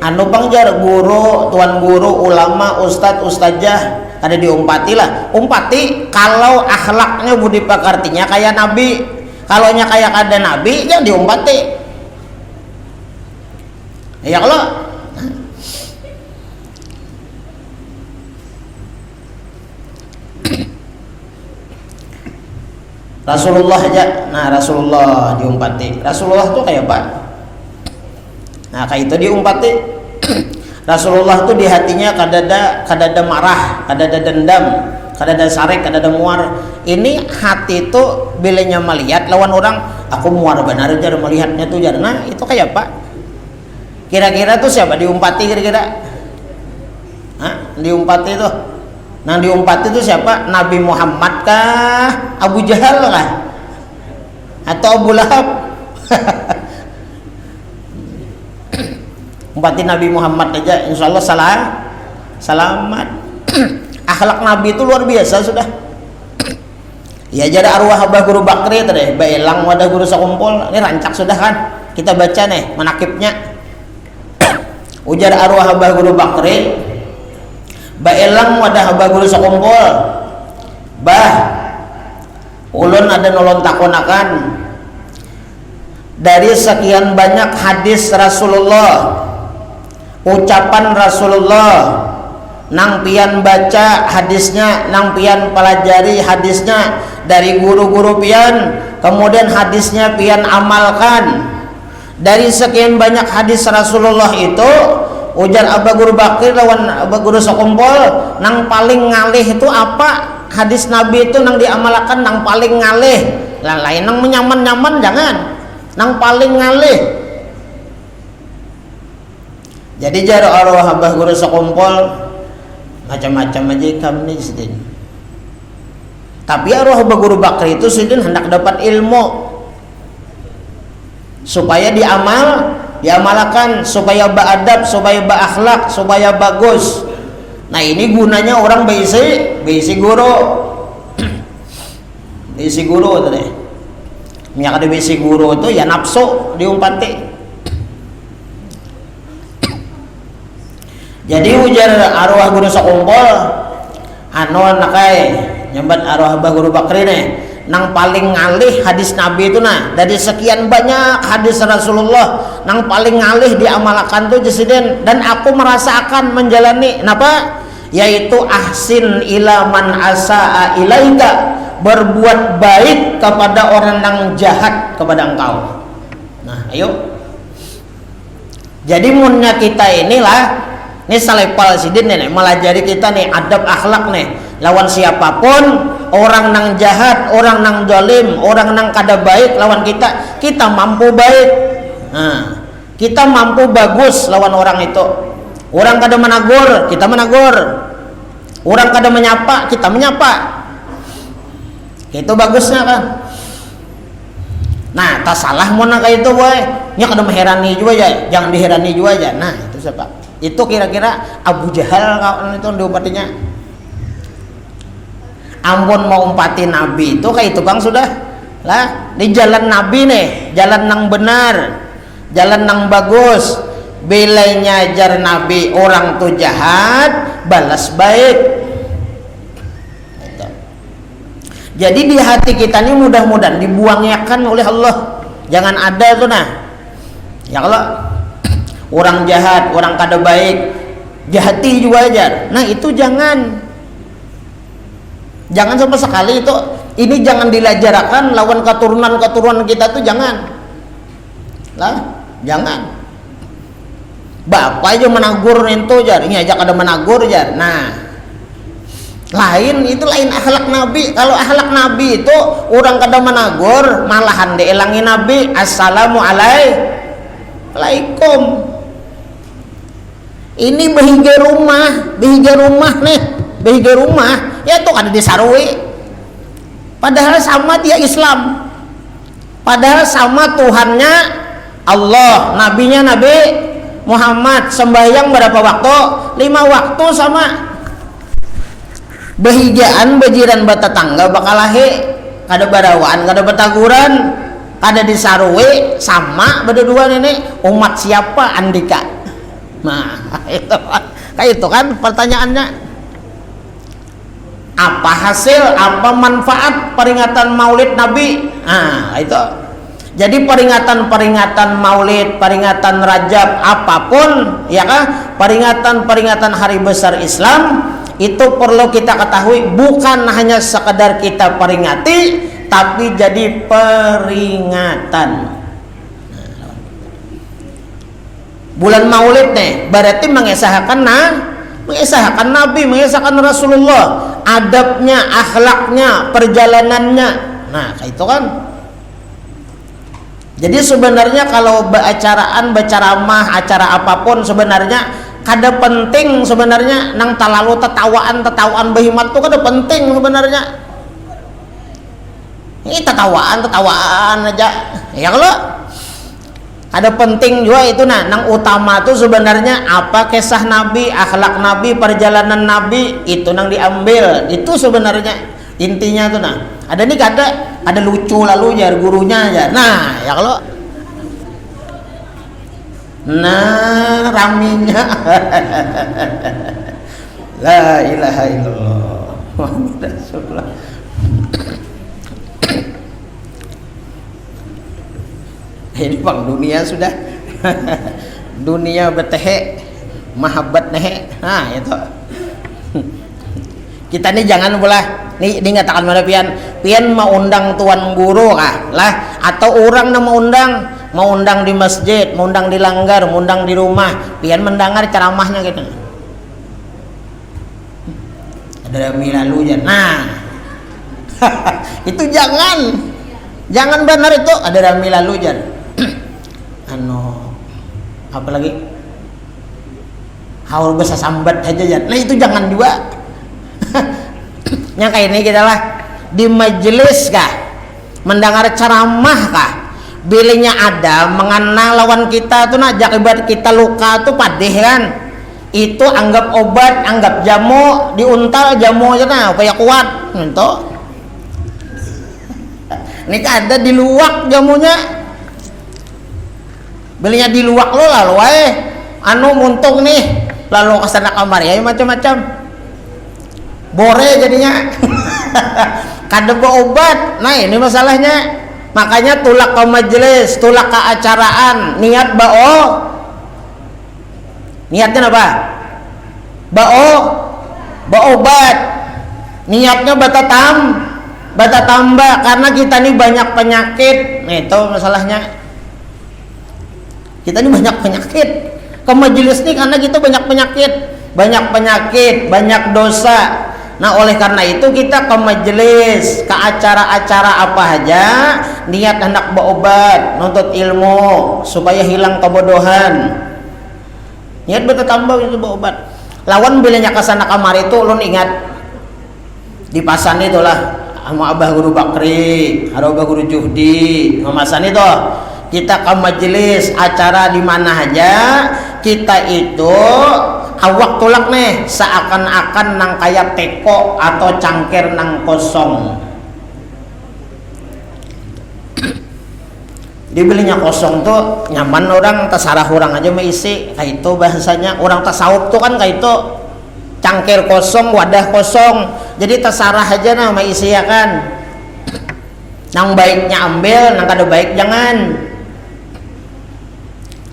anu bang jar guru, tuan guru, ulama, ustadz, ustazah kada diumpati lah. Umpati kalau akhlaknya budi pekertinya kayak Nabi, kalau nya kayak kada Nabi jangan diumpati ya. Kalau Rasulullah aja, nah Rasulullah diumpati. Rasulullah tuh kayak apa? Nah kayak itu diumpati. Rasulullah tuh di hatinya kadada marah, kadada dendam, kadada sarek, kadada muar. Ini hati itu bilanya melihat lawan orang, aku muar benar aja melihatnya tuh jar. Nah itu kayak apa? Kira-kira tuh siapa diumpati kira-kira? Hah? Diumpati tuh. Nah diumpati itu siapa? Nabi Muhammad kah? Abu Jahal kah? Atau Abu Lahab? Umpati Nabi Muhammad aja, insya Allah selamat. Akhlak Nabi itu luar biasa sudah. Ya jadi arwah Abah Guru Bakri tadi, bailang wadah Guru Sakumpul. Ini rancak sudah kan? Kita baca nih manakibnya. Ujar arwah Abah Guru Bakri, bailang wadah Abah Guru Sakumpul. Bah, ulun ada nolon takonakan dari sekian banyak hadis Rasulullah, ucapan Rasulullah, nang pian baca hadisnya, nang pian pelajari hadisnya dari guru-guru pian, kemudian hadisnya pian amalkan. Dari sekian banyak hadis Rasulullah itu, ujar Aba Guru Bakri lawan Aba Guru Sokumpol, nang paling ngalih itu apa? Hadis Nabi itu nang diamalkan nang paling ngalih. Lain nang menyaman-nyaman jangan. Nang paling ngalih. Jadi jar arwah Abah Guru Sokumpol macam-macam aja kami sidin. Tapi arwah Abah Guru Bakri itu sidin hendak dapat ilmu supaya diamalkan, supaya beradab, supaya berakhlak, supaya bagus. Nah ini gunanya orang beisi guru beisi guru tadi. Minyak ada beisi guru itu ya nafsu diumpati. Jadi ujar arwah Guru Sokumpol anu nakai nyambat arwah Abah Guru Bakri nih, nang paling ngalih hadis Nabi itu nah, dari sekian banyak hadis Rasulullah nang paling ngalih diamalkan tuh jesiden, dan aku merasakan menjalani napa, yaitu ahsin ila man asaa ilaika, berbuat baik kepada orang yang jahat kepada engkau. Nah ayo, jadi munnya kita inilah ini salepal sidin nih melajari kita nih adab akhlak nih lawan siapapun, orang nang jahat, orang nang zalim, orang nang kada baik lawan kita mampu baik. Nah, kita mampu bagus lawan orang itu. Orang kada menagur, kita menagur. Orang kada menyapa, kita menyapa. Itu bagusnya kan. Nah, tak salah mau nak itu boy. Nya kada mengherani juga ya, jangan diherani juga aja. Nah, itu siapa? Itu kira-kira Abu Jahal kawan itu diumpatinya. Ampun mau umpati Nabi itu kayak itu bang sudah lah di jalan Nabi nih, jalan nang benar, jalan nang bagus. Belainya jar Nabi orang tuh jahat balas baik. Gitu. Jadi di hati kita ini mudah-mudahan dibuangkan oleh Allah, jangan ada tuh nah ya kalau orang jahat, orang kada baik, jahati juga aja. Nah itu jangan sama sekali itu. Ini jangan dilajarakan lawan keturunan kita tuh jangan. Lah, jangan. Bapak aja menagur itu jar, ini aja kada menagur jar. Nah, lain itu lain akhlak Nabi. Kalau akhlak Nabi itu orang kada menagur, malahan dielangi Nabi, assalamualaikum. Ini behiga rumah nih, behiga rumah ya tuh ada di sarwi, padahal sama dia Islam, padahal sama Tuhannya Allah, nabinya Nabi Muhammad, sembahyang berapa waktu? 5 waktu sama. Behigaan bejiran batatangga bakalahi, kada barawaan, kada bataguran, kada di sarwi, sama berdua ini umat siapa Andika. Nah, itu kayak itu kan pertanyaannya. Apa hasil, apa manfaat peringatan Maulid Nabi? Nah, itu. Jadi peringatan Maulid, peringatan Rajab, apapun, ya kan? Peringatan hari besar Islam itu perlu kita ketahui bukan hanya sekedar kita peringati, tapi jadi peringatan. Bulan Maulid nih berarti mengesahkan Nabi, mengesahkan Rasulullah, adabnya, akhlaknya, perjalanannya. Nah, kayak itu kan. Jadi sebenarnya kalau beracaraan, berceramah, acara apapun sebenarnya kada penting sebenarnya nang talalu tetawaan behimat tuh kada penting sebenarnya. Ini tetawaan aja. Ya kalau ada penting juga itu nah, nang utama tuh sebenarnya apa kisah Nabi, akhlak Nabi, perjalanan Nabi itu nang diambil. Itu sebenarnya intinya tuh nah. Ada nih ada lucu lalu ya gurunya aja. Nah, ya kalau nah raminya la ilaha illallah Muhammad Rasulullah. Ini bang dunia sudah dunia betehe mahabbat nehe. Nah itu kita nih jangan pula nih ngatakan mana pian mau undang tuan guru kah lah, atau orang mau undang di masjid, mau undang di langgar, mau undang di rumah, pian mendengar ceramahnya gitu. Ada milalu ya. Nah itu jangan benar itu ada milalu ya. Apalagi haul bahasa sambat aja ya. Nah itu jangan juga. Yang kayak ini kita lah di majelis kah, mendengar ceramah kah, bilanya ada mengenal lawan kita tuh nah akibat kita luka tuh padeh kan, itu anggap obat, anggap jamu, diuntal jamu aja nah supaya kuat gitu. Ini kan ada di luak jamunya, belinya di luak lo lalu muntung nih lalu kesana kamar ya macam-macam bore jadinya. Kada obat. Nah ini masalahnya, makanya tulak ke majelis, tulak ke acaraan, niat niatnya apa? Obat, niatnya bata tambah karena kita ini banyak penyakit. Nah itu masalahnya, kita ini banyak penyakit. Ke majelis ini karena kita banyak penyakit, banyak dosa. Nah oleh karena itu kita ke majelis, ke acara-acara apa aja, niat hendak berobat, nuntut ilmu supaya hilang kebodohan. Niat bertambah itu berobat. Lawan bilanya kesana kamar itu, ulun ingat di pasan itulah sama Abah Guru Bakri, ada Abah Guru Juhdi, mamasan itu kita ke majelis acara di mana aja, kita itu awak tulak nih seakan-akan nang kayak teko atau cangkir nang kosong. Dibelinya kosong tuh nyaman, orang terserah orang aja mengisi kayak itu bahasanya. Orang tasawuf tuh kan kayak itu cangkir kosong, wadah kosong, jadi terserah aja nah mengisi ya kan. Nang baiknya ambil, nang kada baik jangan.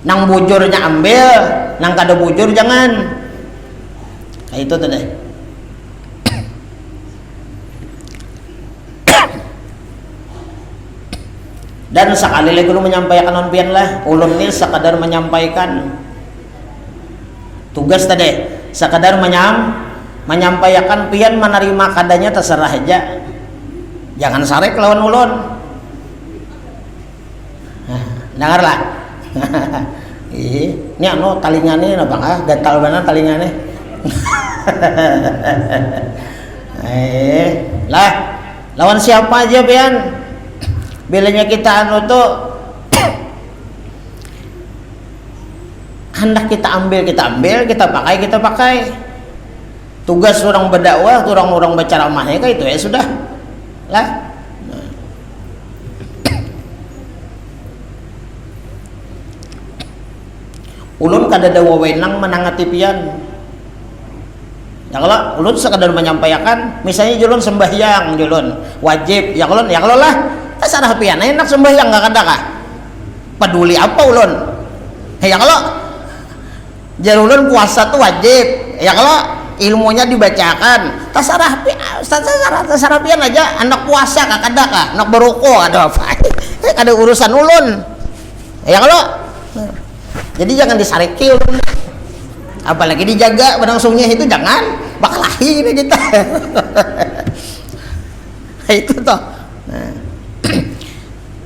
Nang bujurnya ambil, nang kada bujur jangan. Kayak itu tuh deh. Dan sekali lagi ulun menyampaikan onpian lah, ulun ini sekadar menyampaikan tugas tadi, sekadar menyampaikan pian menerima kadanya terserah aja. Jangan sarek lawan ulun. Nah, dengarlah. Ini talingane apa kah? Gatal banget talingane. Lah, lawan siapa aja pian? Bilanya kita tuh hendak kita ambil, kita pakai. Tugas orang berdakwah, orang berceramah ya itu ya sudah. Lah. Ulun kada ada wewenang menangati pian. Ya kalau ulun sekadar menyampaikan, misalnya julun sembahyang, julun wajib, ya kalau lah, terserah pian, enak sembahyang nggak kada kah? Peduli apa ulun? Ya kalau ulun puasa tuh wajib, ya kalau ilmunya dibacakan, terserah pian aja, anak puasa kah kada kah? Anak berukuk ada apa? Ada urusan ulun. Ya kalau jadi jangan disariki, apalagi dijaga berlangsungnya itu jangan bakalahi ini kita. Itu toh. Nah.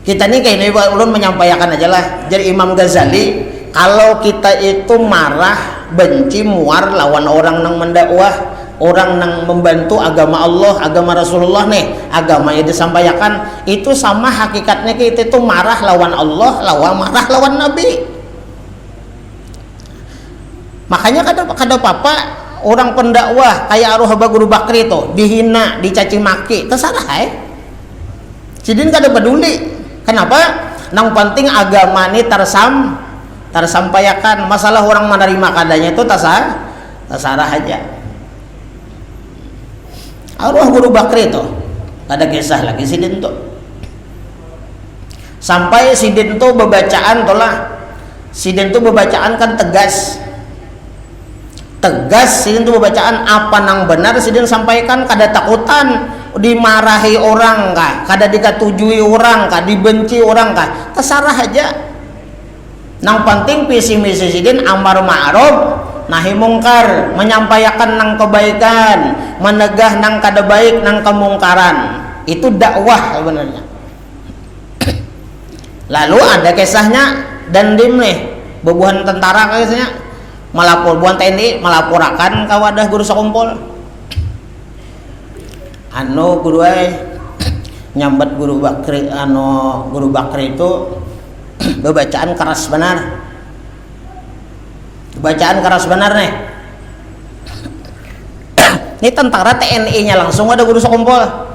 Kita nih kayaknya ulun menyampaikan aja lah. Jadi Imam Ghazali, kalau kita itu marah, benci, muar lawan orang nang mendakwah, orang nang membantu agama Allah, agama Rasulullah nih, agama yang disampaikan itu sama hakikatnya kita itu marah lawan Allah, marah lawan Nabi. Makanya kada apa orang pendakwah kayak Abah Guru Bakri itu dihina, dicaci maki, terserah Sidin kada peduli. Kenapa? Nang penting agama ini tersampaikan. Masalah orang menerima kadanya itu terserah aja. Abah Guru Bakri itu ada kisah lagi Sidin tuh. sampai sidin tuh bebacaan tolah, sidin tuh bebacaan kan tegas, sidin tuh bebacaan apa nang benar sidin sampaikan, kada takutan dimarahi orang kah, kada dikatujui orang kah, dibenci orang kah, terserah aja. Nang penting visi misi sidin amar ma'ruf nahi mungkar, menyampaikan nang kebaikan, menegah nang kada baik, nang kemungkaran. Itu dakwah sebenarnya. Lalu ada kisahnya Dandim nih, bebuhan tentara kisahnya melapor, buan TNI melaporkan ke wadah guru sekumpul. Anu guru nyambat guru Bakri, guru Bakri itu bacaan keras benar. Bacaan keras benar nih. Ini tentara TNI-nya langsung ada guru sekumpul.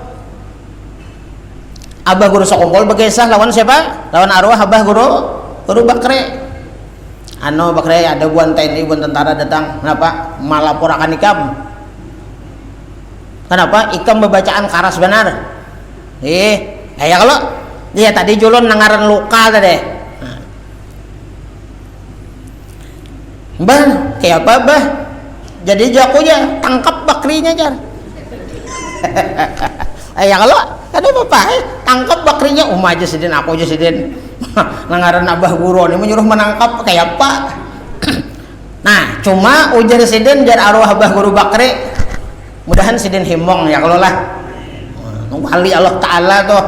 Abah guru sekumpul berkisah lawan siapa? Lawan arwah abah guru Bakri. Bakri ada buan TNI, buan tentara datang. Kenapa? Melaporkan ikam. Kenapa? Ikam bacaan keras benar. Ya kalau dia tadi julun nangaran luka tadi. Bah, kayak apa bah? Jadi jakunya tangkap Bakrinya jar. Ya kalau ada apa? Tangkap Bakrinya, aja sidin, aku aja sidin. Nangaran abah guru ini menyuruh menangkap kayak apa? Nah, cuma ujar sidin jar arwah abah guru Bakri. Mudahan sidin himong ya kalau lah. Wali Allah Ta'ala tuh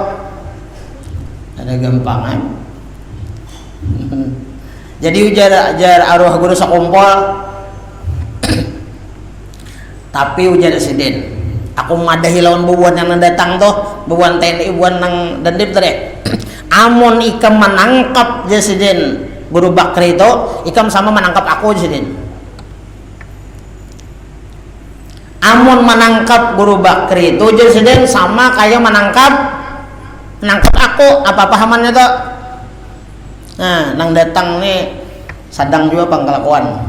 ada gampangan. Jadi ujar arwah guru sekumpul. Tapi ujar sidin, aku madahi lawan bubuan yang datang tuh, bubuan TNI, bubuan nang Dandim tadi. Amun ikam menangkap jasidin guru Bakri itu, ikam sama menangkap aku jasidin. Amun menangkap guru Bakri itu jasidin sama kayak menangkap aku. Apa pahamannya tuh? Nah, nang datang nih sadang juga pangkelakuan.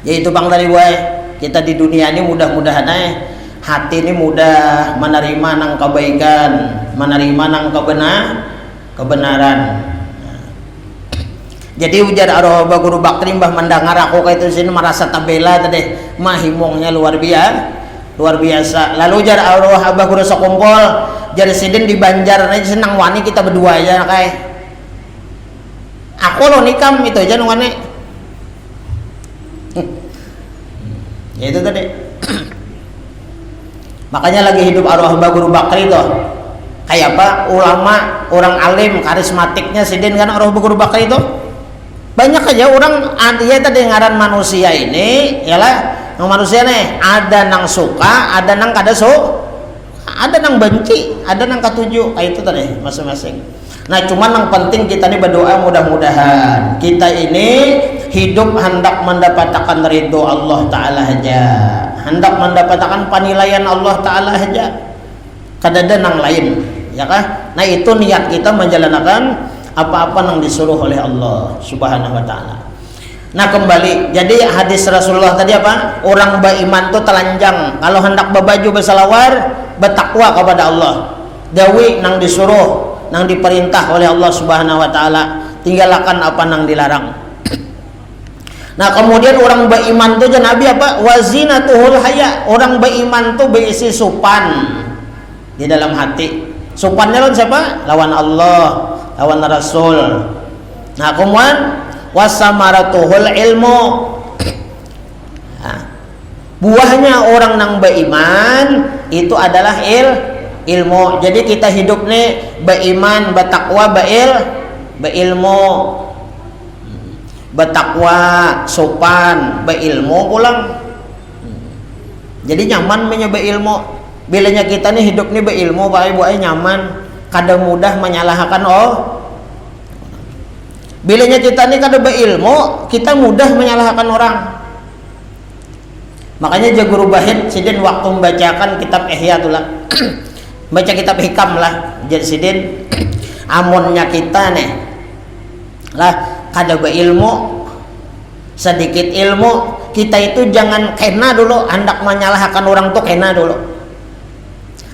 Ya itu bang dari wae, kita di dunia ini mudah-mudahan hati ini mudah menerima nang kebaikan, menerima nang kebenaran. Jadi ujar arwah guru Bakri, mbah mendengar aku kayak itu sini merasa tabela tadi, mahimongnya luar biasa. Lalu ujar arwah abah guru sekumpul, jar sidin di Banjar nih senang wani kita berdua aja kayak. Aku lo nikam itu aja wani. Ya itu tadi. Makanya lagi hidup arwah abah guru Bakri itu kayak apa? Ulama, orang alim, karismatiknya sidin kan arwah abah guru Bakri itu. Banyak aja orang ya tadi ngaran manusia ini yalah, nang manusia nih ada nang suka, ada nang kada ada nang benci, ada nang katuju, kayak itu tadi masing-masing. Nah cuman yang penting kita ini berdoa mudah-mudahan kita ini hidup hendak mendapatkan ridho Allah Ta'ala aja, hendak mendapatkan penilaian Allah Ta'ala aja, kada ada nang lain ya kah? Nah itu niat kita menjalankan apa-apa yang disuruh oleh Allah Subhanahu wa Ta'ala. Nah kembali, jadi hadis Rasulullah tadi apa? Orang beriman itu telanjang kalau hendak berbaju bersalawar, bertakwa kepada Allah, dawi nang disuruh, nang diperintah oleh Allah Subhanahu wa Ta'ala, tinggalkan apa nang dilarang. Nah kemudian orang beriman itu Nabi apa? Wazinatuhul haya, orang beriman itu berisi supan di dalam hati. Supannya lawan siapa? Lawan Allah, lawan Rasul. Nah kemudian wasamaratuhul ilmu, nah, buahnya orang nang beriman itu adalah ilmu. Jadi kita hidup nih beriman, bertakwa, berilmu, bertakwa, sopan, berilmu pulang. Jadi nyaman menyebut ilmu. Bilanya kita nih hidup nih berilmu, baik nyaman, kada mudah menyalahkan Bilanya kita nih kada berilmu, kita mudah menyalahkan orang. Makanya Guru Bahid sidin waktu membacakan kitab Ihya tuh lah. Baca kitab hikam lah, jadi sidin amunnya kita nih lah kada berilmu, sedikit ilmu, kita itu jangan kena dulu hendak menyalahkan orang tuh, kena dulu.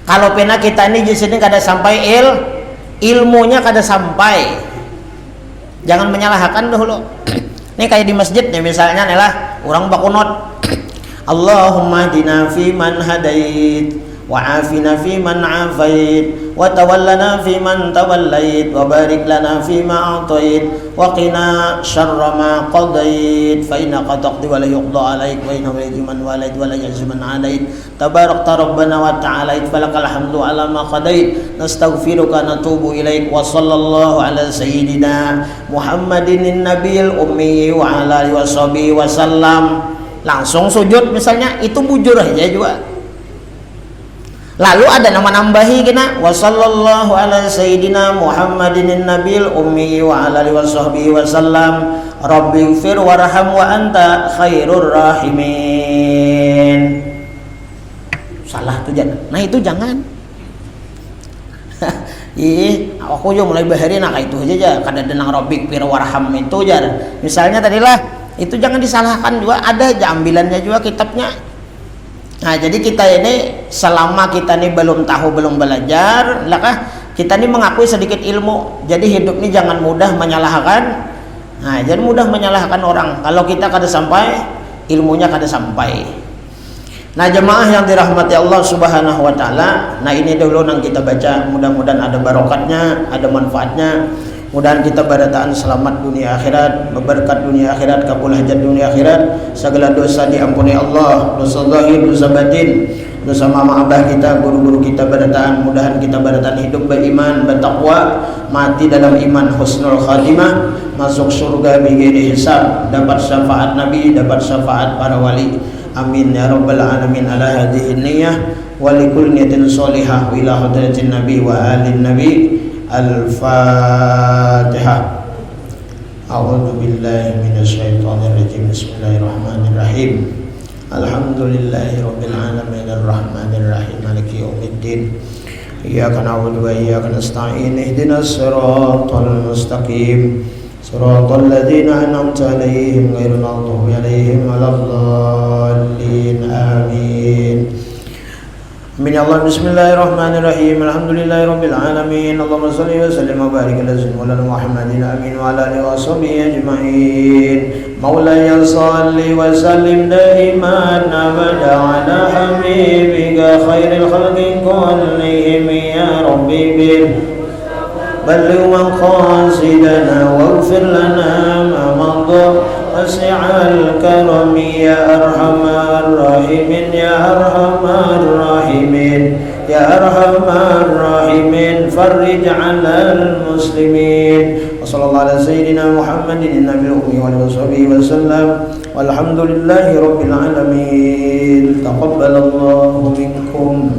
Kalau pena kita ini di sini kada sampai ilmunya kada sampai. Jangan menyalahkan dulu. Ini kayak di masjid nih misalnya nih lah, orang bakunot. Allahumma hdina fi man hadait wa afina fi man afait wa tawallana fi man tawallait wa barik lana fi ma atait wa qina syarra ma qadait fa innaka taqdi wa la yuqda alaik wa innahu la yuzman walait wa la yazman alait tabarakta rabbana wa ta'alait falakal hamdu ala ma qadait nastaghfiruka natubu ilaik wa sallallahu ala sayyidina Muhammadin nabiyil ummi wa ala alihi washabihi wasallam. Langsung sujud misalnya, itu bujur aja juga. Lalu ada nama nambahi kena wa sallallahu ala sayyidina Muhammadin nabiyil ummi wa ala alihi washabihi wasallam rabbighfir warham wa anta khairur rahimin. Salah tuh jangan. Nah itu jangan. Ih, aku juga mulai bahari nak itu aja kada denang rabbighfir warham itu jar. Misalnya tadilah itu jangan disalahkan juga, ada aja ambilannya juga kitabnya. Nah jadi kita ini selama kita ini belum tahu, belum belajar, lakah kita ini mengakui sedikit ilmu. Jadi hidup ini jangan mudah menyalahkan. Nah jangan mudah menyalahkan orang. Kalau kita kada sampai, ilmunya kada sampai. Nah jemaah yang dirahmati Allah Subhanahu wa Ta'ala, nah ini dulu yang kita baca, mudah-mudahan ada barokatnya, ada manfaatnya. Mudah-mudahan kita barataan selamat dunia akhirat, berkat dunia akhirat, kabul hajat dunia akhirat, segala dosa diampuni Allah, dosa zahir, dosa batin, dosa mama abah kita, guru-guru kita barataan. Mudah-mudahan kita barataan hidup beriman, bertakwa, mati dalam iman, husnul khatimah, masuk surga bighairi hisab, dapat syafaat Nabi, dapat syafaat para wali. Amin ya rabbal alamin ala hadhihi niyyah wa likulli niyatin sholihah wa ila hadratin nabi wa alin nabi. Al-Fatihah. A'udzu billahi minasyaitonir rajim. Bismillahirrahmanirrahim. Alhamdulillahirabbil alamin arrahmanir rahim maliki yaumiddin. Iyyaka na'budu wa iyyaka nasta'in. Ihdinas siratal mustaqim. Siratal ladzina an'amta 'alaihim ghairil maghdubi 'alaihim waladdallin. Amin. Amin ya Allah. Bismillahirrahmanirrahim. Alhamdulillahirabbil alamin. Allahumma shalli wa sallim wa barik ala sayyidina Muhammadin amin wa ala alihi washabihi ajmain. Maulaya shalli wa sallim daiman abada ala habibika khairil khalqi kullihim ya rabbi bil balligh maqasidana waghfir lana ma madha wasi'al karami ya arhamar rahimin ya arhamar rahimin ya arhamar rahimin farrij 'alal muslimin wa sallallahu ala sayyidina Muhammadin nabiyil ummi wa alihi wasallam walhamdulillahi rabbil alamin. Taqabbalallahu minkum.